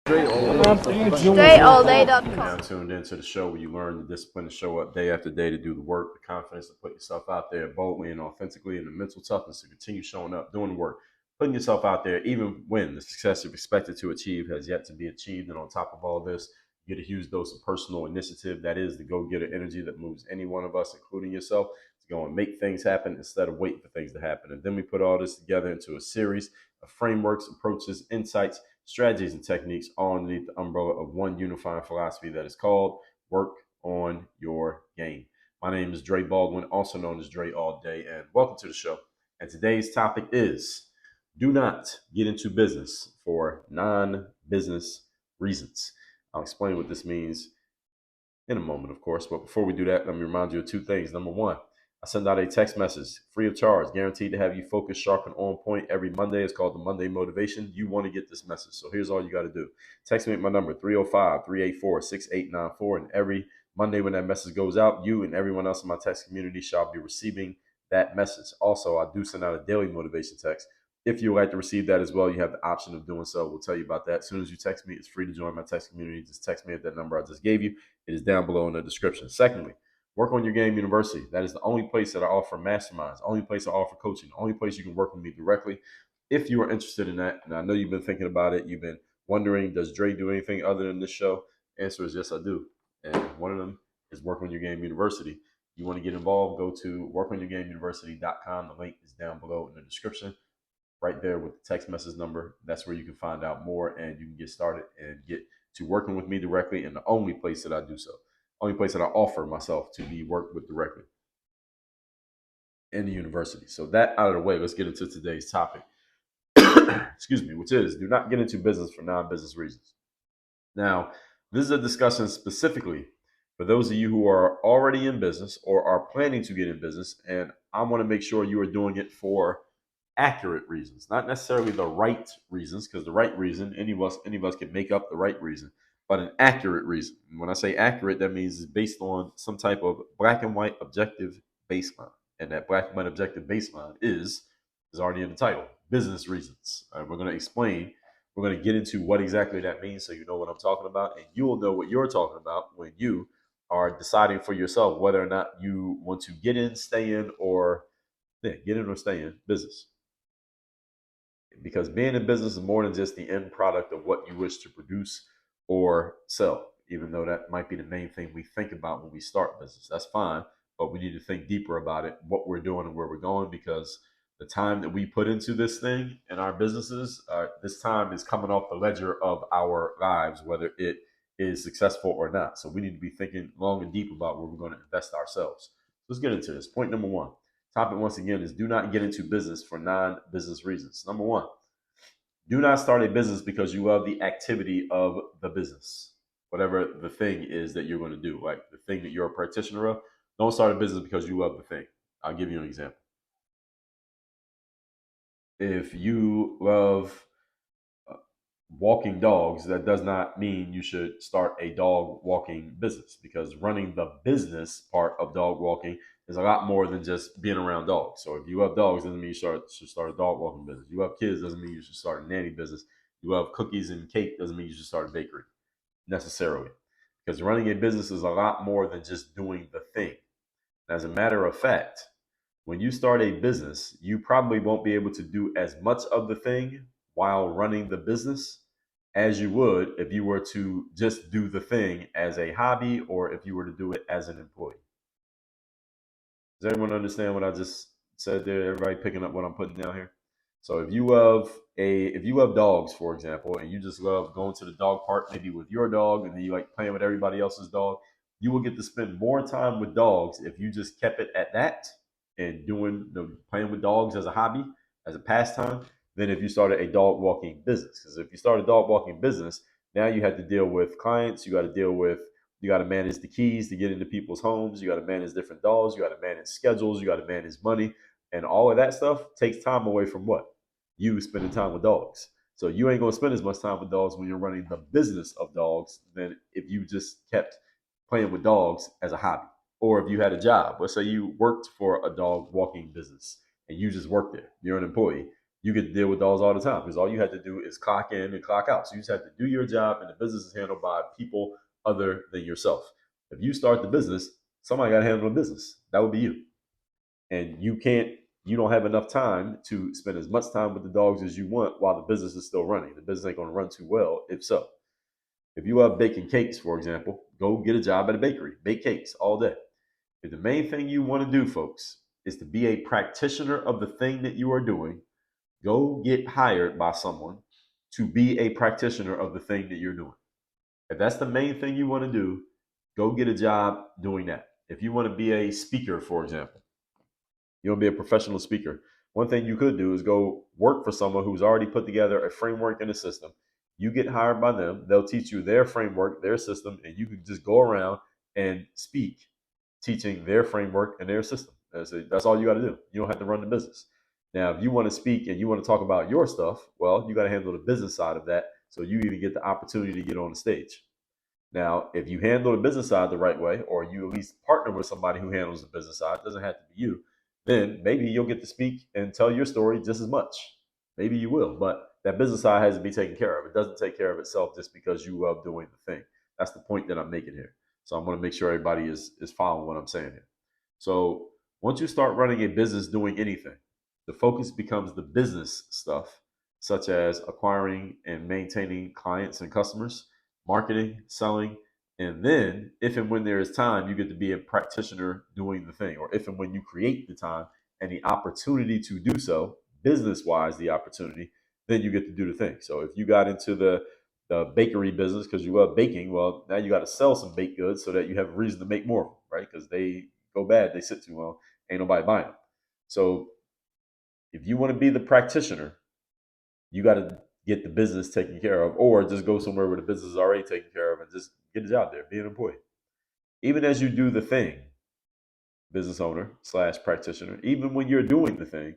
StrayAllDay.com. Now tuned into the show where you learn the discipline to show up day after day to do the work, the confidence to put yourself out there boldly and authentically, and the mental toughness to continue showing up, doing the work, putting yourself out there, even when the success you're expected to achieve has yet to be achieved. And on top of all this, you get a huge dose of personal initiative. That is the go-getter energy that moves any one of us, including yourself, to go and make things happen instead of waiting for things to happen. And then we put all this together into a series of frameworks, approaches, insights, strategies, and techniques all underneath the umbrella of one unifying philosophy that is called work on your game. My name is Dre Baldwin, also known as Dre All Day, and welcome to the show. And today's topic is do not get into business for non-business reasons. I'll explain what this means in a moment, of course. But before we do that, let me remind you of two things. Number one, I send out a text message free of charge, guaranteed to have you focused, sharp, and on point every Monday. It's called the Monday Motivation. You want to get this message. So here's all you got to do. Text me at my number, 305-384-6894. And every Monday when that message goes out, you and everyone else in my text community shall be receiving that message. Also, I do send out a daily motivation text. If you would like to receive that as well, you have the option of doing so. We'll tell you about that. As soon as you text me, it's free to join my text community. Just text me at that number I just gave you. It is down below in the description. Secondly, Work on Your Game University. That is the only place that I offer masterminds, only place I offer coaching, only place you can work with me directly. If you are interested in that, and I know you've been thinking about it, you've been wondering, does Dre do anything other than this show? Answer is yes, I do. And one of them is Work on Your Game University. You want to get involved, go to workonyourgameuniversity.com. The link is down below in the description, right there with the text message number. That's where you can find out more and you can get started and get to working with me directly, and the only place that I do so. Only place that I offer myself to be worked with directly in the university. So that out of the way, let's get into today's topic. Excuse me, which is do not get into business for non-business reasons. Now, this is a discussion specifically for those of you who are already in business or are planning to get in business, and I want to make sure you are doing it for accurate reasons, not necessarily the right reasons, because the right reason, any of us can make up the right reason, but an accurate reason. And when I say accurate, that means it's based on some type of black and white objective baseline. And that black and white objective baseline is already in the title, business reasons. We're going to explain, we're going to get into what exactly that means so you know what I'm talking about, and you will know what you're talking about when you are deciding for yourself whether or not you want to get in, stay in, or get in or stay in business. Because being in business is more than just the end product of what you wish to produce or sell, even though that might be the main thing we think about when we start business. That's fine, but we need to think deeper about it, what we're doing and where we're going, because the time that we put into this thing in our businesses, this time is coming off the ledger of our lives, whether it is successful or not. So we need to be thinking long and deep about where we're going to invest ourselves. Let's get into this. Point number one. Topic once again is do not get into business for non-business reasons. Number one, do not start a business because you love the activity of the business, whatever the thing is that you're going to do, like the thing that you're a practitioner of. Don't start a business because you love the thing. I'll give you an example. If you love walking dogs, that does not mean you should start a dog walking business, because running the business part of dog walking is a lot more than just being around dogs. So if you love dogs, doesn't mean you should start a dog walking business. You love kids, doesn't mean you should start a nanny business. You love cookies and cake, doesn't mean you should start a bakery necessarily, because running a business is a lot more than just doing the thing. As a matter of fact, when you start a business, you probably won't be able to do as much of the thing while running the business as you would if you were to just do the thing as a hobby or if you were to do it as an employee. Does everyone understand what I just said there? Everybody picking up what I'm putting down here? So if you love dogs, for example, and you just love going to the dog park, maybe with your dog, and then you like playing with everybody else's dog, you will get to spend more time with dogs if you just kept it at that and doing playing with dogs as a hobby, as a pastime, than if you started a dog walking business. Because if you start a dog walking business, now you have to deal with clients, you got to manage the keys to get into people's homes, you got to manage different dogs, you got to manage schedules, you got to manage money, and all of that stuff takes time away from what? You spending time with dogs. So you ain't gonna spend as much time with dogs when you're running the business of dogs than if you just kept playing with dogs as a hobby. Or if you had a job, let's say you worked for a dog walking business and you just worked there, you're an employee. You get to deal with those all the time because all you had to do is clock in and clock out. So you just have to do your job, and the business is handled by people other than yourself. If you start the business, somebody got to handle the business. That would be you. And you don't have enough time to spend as much time with the dogs as you want while the business is still running. The business ain't going to run too well if so. If you love baking cakes, for example, go get a job at a bakery. Bake cakes all day. If the main thing you want to do, folks, is to be a practitioner of the thing that you are doing, go get hired by someone to be a practitioner of the thing that you're doing. If that's the main thing you want to do, go get a job doing that. If you want to be a speaker, for example, you want to be a professional speaker, one thing you could do is go work for someone who's already put together a framework and a system. You get hired by them, they'll teach you their framework, their system, and you can just go around and speak, teaching their framework and their system. That's all you got to do. You don't have to run the business. Now, if you want to speak and you want to talk about your stuff, well, you got to handle the business side of that so you even get the opportunity to get on the stage. Now, if you handle the business side the right way, or you at least partner with somebody who handles the business side, it doesn't have to be you, then maybe you'll get to speak and tell your story just as much. Maybe you will, but that business side has to be taken care of. It doesn't take care of itself just because you love doing the thing. That's the point that I'm making here. So I'm going to make sure everybody is following what I'm saying here. So once you start running a business doing anything, the focus becomes the business stuff, such as acquiring and maintaining clients and customers, marketing, selling, and then if and when there is time, you get to be a practitioner doing the thing, or if and when you create the time and the opportunity to do so, business wise, the opportunity, then you get to do the thing. So if you got into the bakery business because you love baking, well, now you got to sell some baked goods so that you have a reason to make more of them, right? Because they go bad, they sit too long, ain't nobody buying them. So if you want to be the practitioner, you got to get the business taken care of, or just go somewhere where the business is already taken care of and just get a job there, be an employee. Even as you do the thing, business owner slash practitioner, even when you're doing the thing,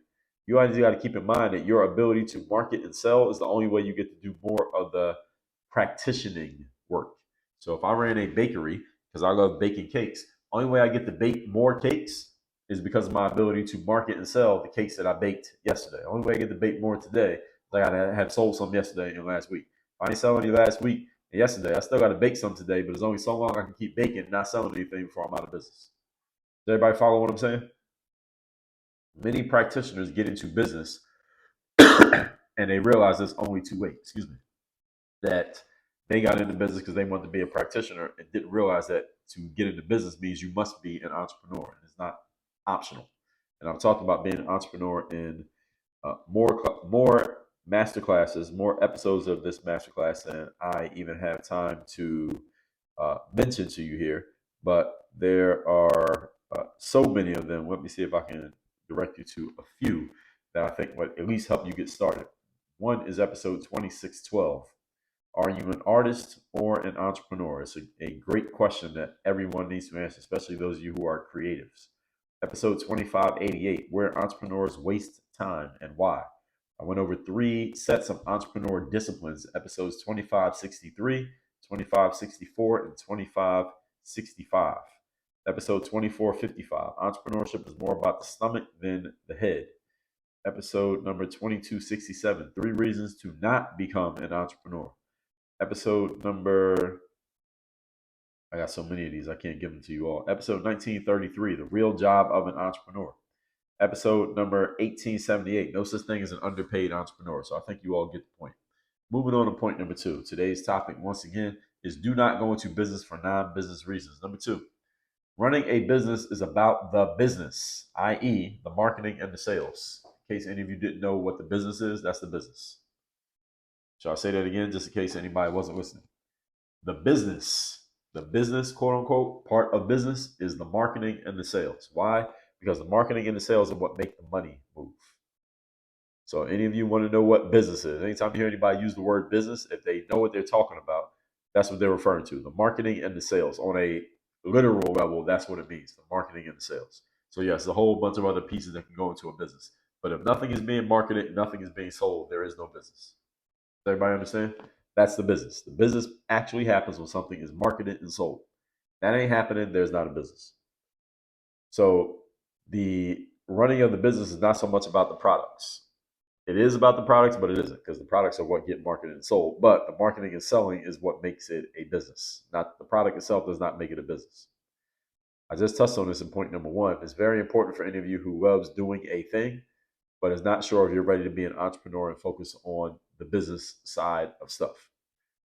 you always got to keep in mind that your ability to market and sell is the only way you get to do more of the practicing work. So if I ran a bakery, because I love baking cakes, only way I get to bake more cakes is because of my ability to market and sell the cakes that I baked yesterday. Only way I get to bake more today, like I had sold some yesterday and last week. If I didn't sell any last week and yesterday, I still got to bake some today, but it's only so long I can keep baking and not selling anything before I'm out of business. Does everybody follow what I'm saying? Many practitioners get into business and they realize there's only two ways, that they got into business because they wanted to be a practitioner and didn't realize that to get into business means you must be an entrepreneur. And it's not optional. And I'm talking about being an entrepreneur in more master classes, more episodes of this masterclass than I even have time to mention to you here. But there are so many of them. Let me see if I can direct you to a few that I think would at least help you get started. One is episode 2612. Are you an artist or an entrepreneur? It's a great question that everyone needs to answer, especially those of you who are creatives. Episode 2588, where entrepreneurs waste time and why. I went over 3 sets of entrepreneur disciplines, episodes 2563, 2564, and 2565. Episode 2455, entrepreneurship is more about the stomach than the head. Episode number 2267, 3 reasons to not become an entrepreneur. Episode number, I got so many of these, I can't give them to you all. Episode 1933, the real job of an entrepreneur. Episode number 1878, no such thing as an underpaid entrepreneur. So I think you all get the point. Moving on to point number 2. Today's topic, once again, is do not go into business for non-business reasons. Number 2, running a business is about the business, i.e. the marketing and the sales. In case any of you didn't know what the business is, that's the business. Shall I say that again, just in case anybody wasn't listening? The business, quote unquote, part of business is the marketing and the sales. Why? Because the marketing and the sales are what make the money move. So any of you want to know what business is, anytime you hear anybody use the word business, if they know what they're talking about, that's what they're referring to. The marketing and the sales. On a literal level, that's what it means, the marketing and the sales. So yes, a whole bunch of other pieces that can go into a business. But if nothing is being marketed, nothing is being sold, there is no business. Does everybody understand? That's the business. The business actually happens when something is marketed and sold. That ain't happening, there's not a business. So the running of the business is not so much about the products. It is about the products, but it isn't, because the products are what get marketed and sold. But the marketing and selling is what makes it a business. Not the product itself does not make it a business. I just touched on this in point number one. It's very important for any of you who loves doing a thing, but is not sure if you're ready to be an entrepreneur and focus on the business side of stuff.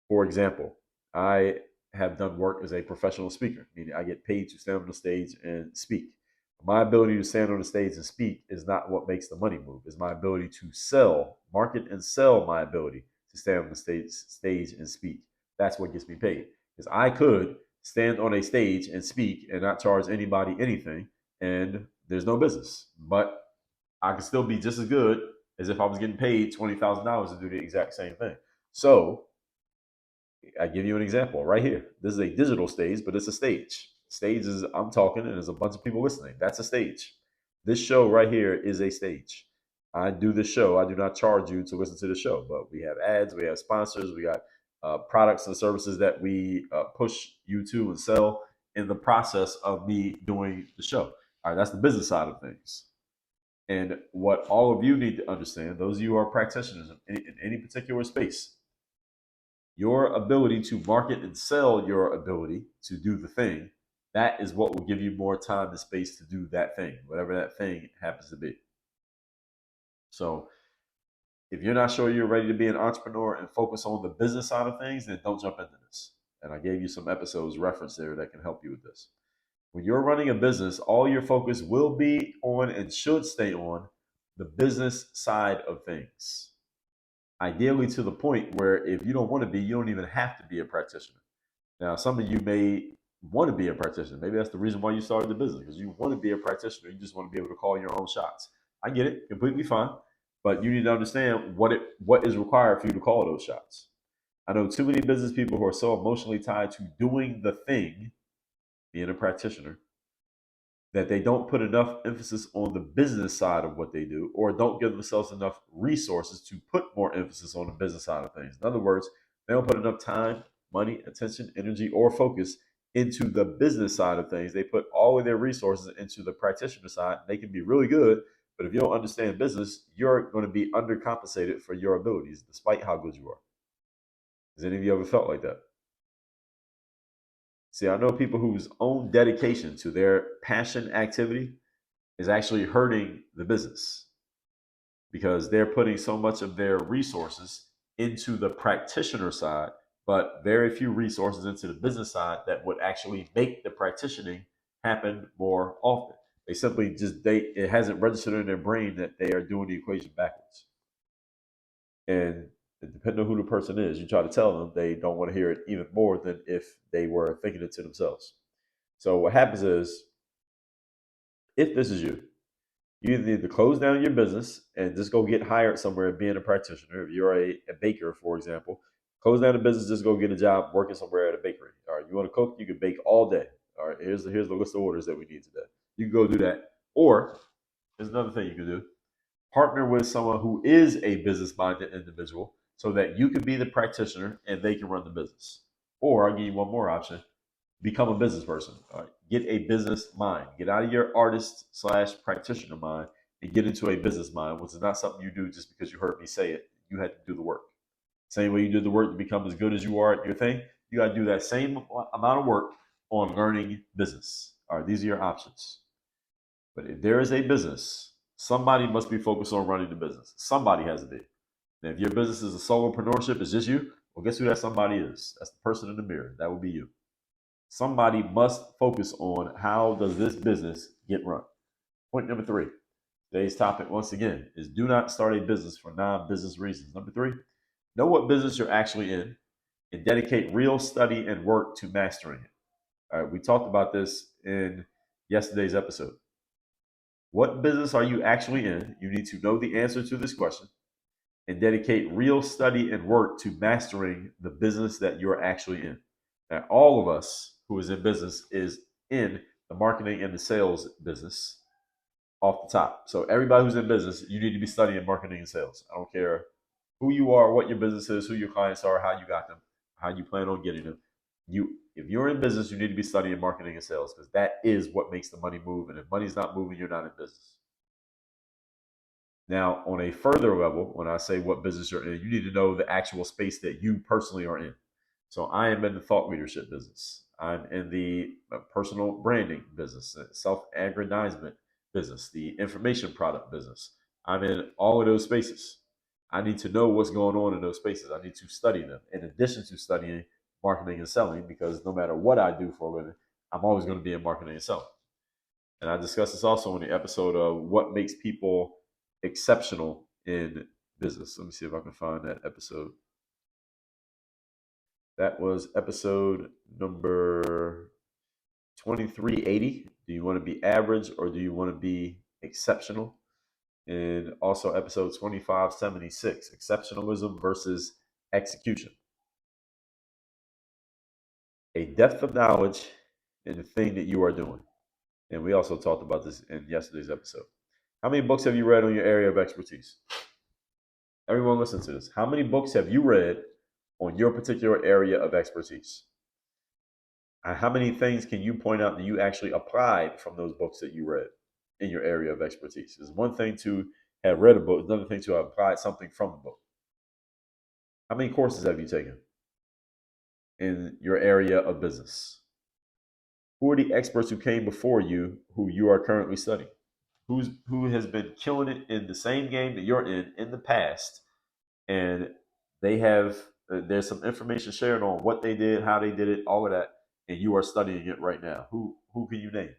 For example, I have done work as a professional speaker, meaning I get paid to stand on the stage and speak. My ability to stand on the stage and speak is not what makes the money move. It's my ability to sell, market and sell my ability to stand on the stage and speak. That's what gets me paid. Because I could stand on a stage and speak and not charge anybody anything, and there's no business. But I could still be just as good as if I was getting paid $20,000 to do the exact same thing. So I give you an example right here. This is a digital stage, but it's a stage. Stage is I'm talking and there's a bunch of people listening. That's a stage. This show right here is a stage. I do this show. I do not charge you to listen to the show, but we have ads, we have sponsors, we got products and services that we push you to and sell in the process of me doing the show. All right, that's the business side of things. And what all of you need to understand, those of you who are practitioners in any particular space, your ability to market and sell your ability to do the thing, that is what will give you more time and space to do that thing, whatever that thing happens to be. So if you're not sure you're ready to be an entrepreneur and focus on the business side of things, then don't jump into this. And I gave you some episodes referenced there that can help you with this. When you're running a business, all your focus will be on and should stay on the business side of things. Ideally, to the point where if you don't want to be, you don't even have to be a practitioner. Now, some of you may want to be a practitioner. Maybe that's the reason why you started the business, because you want to be a practitioner. You just want to be able to call your own shots. I get it, completely fine. But you need to understand what is required for you to call those shots. I know too many business people who are so emotionally tied to doing the thing, being a practitioner, that they don't put enough emphasis on the business side of what they do, or don't give themselves enough resources to put more emphasis on the business side of things. In other words, they don't put enough time, money, attention, energy, or focus into the business side of things. They put all of their resources into the practitioner side. They can be really good, but if you don't understand business, you're going to be undercompensated for your abilities, despite how good you are. Has any of you ever felt like that? See, I know people whose own dedication to their passion activity is actually hurting the business because they're putting so much of their resources into the practitioner side, but very few resources into the business side that would actually make the practicing happen more often. They simply it hasn't registered in their brain that they are doing the equation backwards. And depending on who the person is, you try to tell them, they don't want to hear it even more than if they were thinking it to themselves. So what happens is, if this is you, you either need to close down your business and just go get hired somewhere being a practitioner. If you're a baker, for example, close down the business, just go get a job working somewhere at a bakery. All right, you want to cook, you can bake all day. All right, here's the list of orders that we need today. You can go do that. Or there's another thing you can do. Partner with someone who is a business-minded individual so that you can be the practitioner and they can run the business. Or I'll give you one more option. Become a business person. All right. Get a business mind. Get out of your artist slash practitioner mind and get into a business mind, which is not something you do just because you heard me say it. You had to do the work. Same way you did the work to become as good as you are at your thing, you got to do that same amount of work on learning business. All right, these are your options. But if there is a business, somebody must be focused on running the business. Somebody has to be. And if your business is a solopreneurship, it's just you, well, guess who that somebody is? That's the person in the mirror. That would be you. Somebody must focus on how does this business get run. Point number 3. Today's topic, once again, is do not start a business for non-business reasons. Number 3, know what business you're actually in and dedicate real study and work to mastering it. All right, we talked about this in yesterday's episode. What business are you actually in? You need to know the answer to this question and dedicate real study and work to mastering the business that you're actually in. Now, all of us who is in business is in the marketing and the sales business off the top. So everybody who's in business, you need to be studying marketing and sales. I don't care who you are, what your business is, who your clients are, how you got them, how you plan on getting them. If you're in business, you need to be studying marketing and sales because that is what makes the money move. And if money's not moving, you're not in business. Now, on a further level, when I say what business you're in, you need to know the actual space that you personally are in. So I am in the thought leadership business. I'm in the personal branding business, self-aggrandizement business, the information product business. I'm in all of those spaces. I need to know what's going on in those spaces. I need to study them in addition to studying marketing and selling, because no matter what I do for a living, I'm always going to be in marketing and selling. And I discussed this also in the episode of what makes people exceptional in business. Let me see if I can find that episode. That was episode number 2380. Do you want to be average or do you want to be exceptional? And also episode 2576, exceptionalism versus execution. A depth of knowledge in the thing that you are doing. And we also talked about this in yesterday's episode. How many books have you read on your area of expertise? Everyone listen to this. How many books have you read on your particular area of expertise? And how many things can you point out that you actually applied from those books that you read in your area of expertise? It's one thing to have read a book, it's another thing to have applied something from a book. How many courses have you taken in your area of business? Who are the experts who came before you who you are currently studying? Who has been killing it in the same game that you're in the past, and they have there's some information shared on what they did, how they did it, all of that, and you are studying it right now. Who can you name?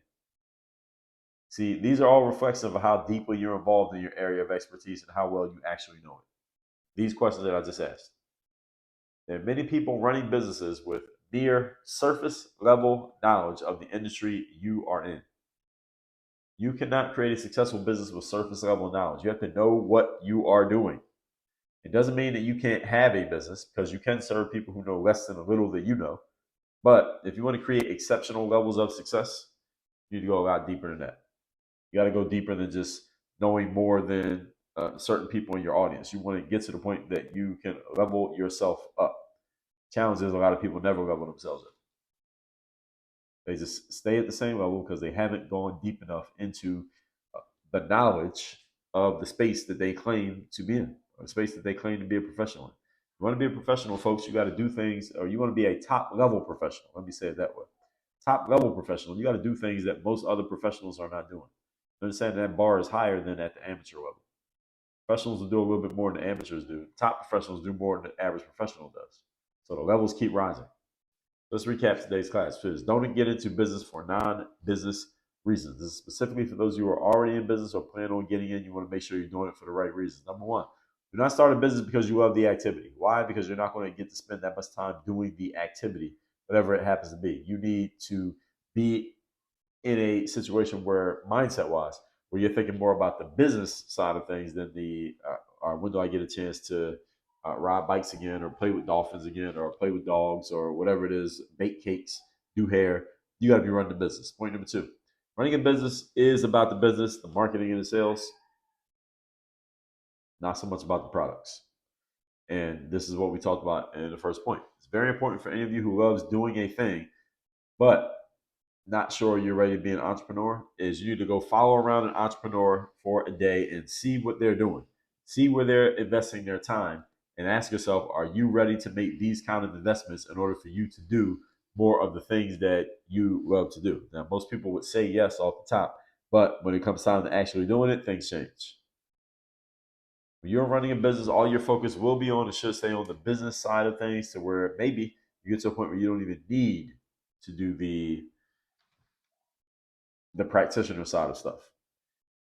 See, these are all reflections of how deeply you're involved in your area of expertise and how well you actually know it. These questions that I just asked. There are many people running businesses with mere surface level knowledge of the industry you are in. You cannot create a successful business with surface level knowledge. You have to know what you are doing. It doesn't mean that you can't have a business, because you can serve people who know less than a little that you know. But if you want to create exceptional levels of success, you need to go a lot deeper than that. You got to go deeper than just knowing more than certain people in your audience. You want to get to the point that you can level yourself up. Challenge is a lot of people never level themselves up. They just stay at the same level because they haven't gone deep enough into the knowledge of the space that they claim to be in, or the space that they claim to be a professional in. You want to be a professional, folks, you got to do things, or you want to be a top level professional. Let me say it that way. Top level professional, you got to do things that most other professionals are not doing. Understand that bar is higher than at the amateur level. Professionals will do a little bit more than amateurs do. Top professionals do more than the average professional does. So the levels keep rising. Let's recap today's class. Please don't get into business for non-business reasons. This is specifically for those who are already in business or plan on getting in. You want to make sure you're doing it for the right reasons. Number one, do not start a business because you love the activity. Why? Because you're not going to get to spend that much time doing the activity, whatever it happens to be. You need to be in a situation where, mindset wise, where you're thinking more about the business side of things than the when do I get a chance to ride bikes again, or play with dolphins again, or play with dogs, or whatever it is, bake cakes, do hair. You got to be running the business. Point number two, running a business is about the business, the marketing and the sales, not so much about the products. And this is what we talked about in the first point. It's very important for any of you who loves doing a thing, but not sure you're ready to be an entrepreneur, is you need to go follow around an entrepreneur for a day and see what they're doing. See where they're investing their time, and ask yourself, are you ready to make these kind of investments in order for you to do more of the things that you love to do? Now, most people would say yes off the top, but when it comes time to actually doing it, things change. When you're running a business, all your focus will be on and should stay on the business side of things, to where maybe you get to a point where you don't even need to do the practitioner side of stuff.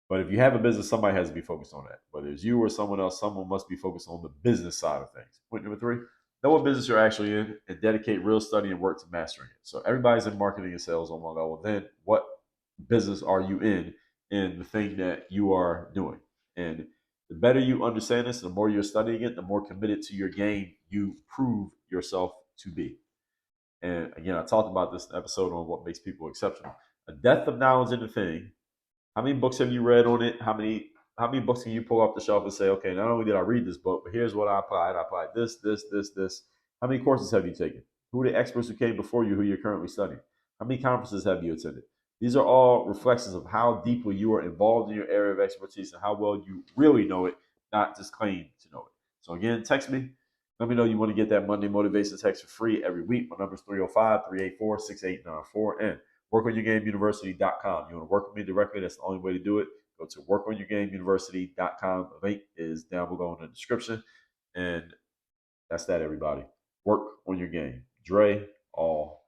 But if you have a business, somebody has to be focused on that. Whether it's you or someone else, someone must be focused on the business side of things. Point number three, know what business you're actually in and dedicate real study and work to mastering it. So everybody's in marketing and sales on one level. Then what business are you in the thing that you are doing? And the better you understand this, the more you're studying it, the more committed to your game you prove yourself to be. And again, I talked about this episode on what makes people exceptional. A depth of knowledge in the thing. How many books have you read on it? How many books can you pull off the shelf and say, okay, not only did I read this book, but here's what I applied. I applied this, this, this, this. How many courses have you taken? Who are the experts who came before you who you're currently studying? How many conferences have you attended? These are all reflections of how deeply you are involved in your area of expertise and how well you really know it, not just claim to know it. So again, text me. Let me know you want to get that Monday motivation text for free every week. My number is 305-384-6894 and workonyourgameuniversity.com. You want to work with me directly, that's the only way to do it. Go to workonyourgameuniversity.com. The link is down below in the description. And that's that, everybody. Work on your game. Dre, all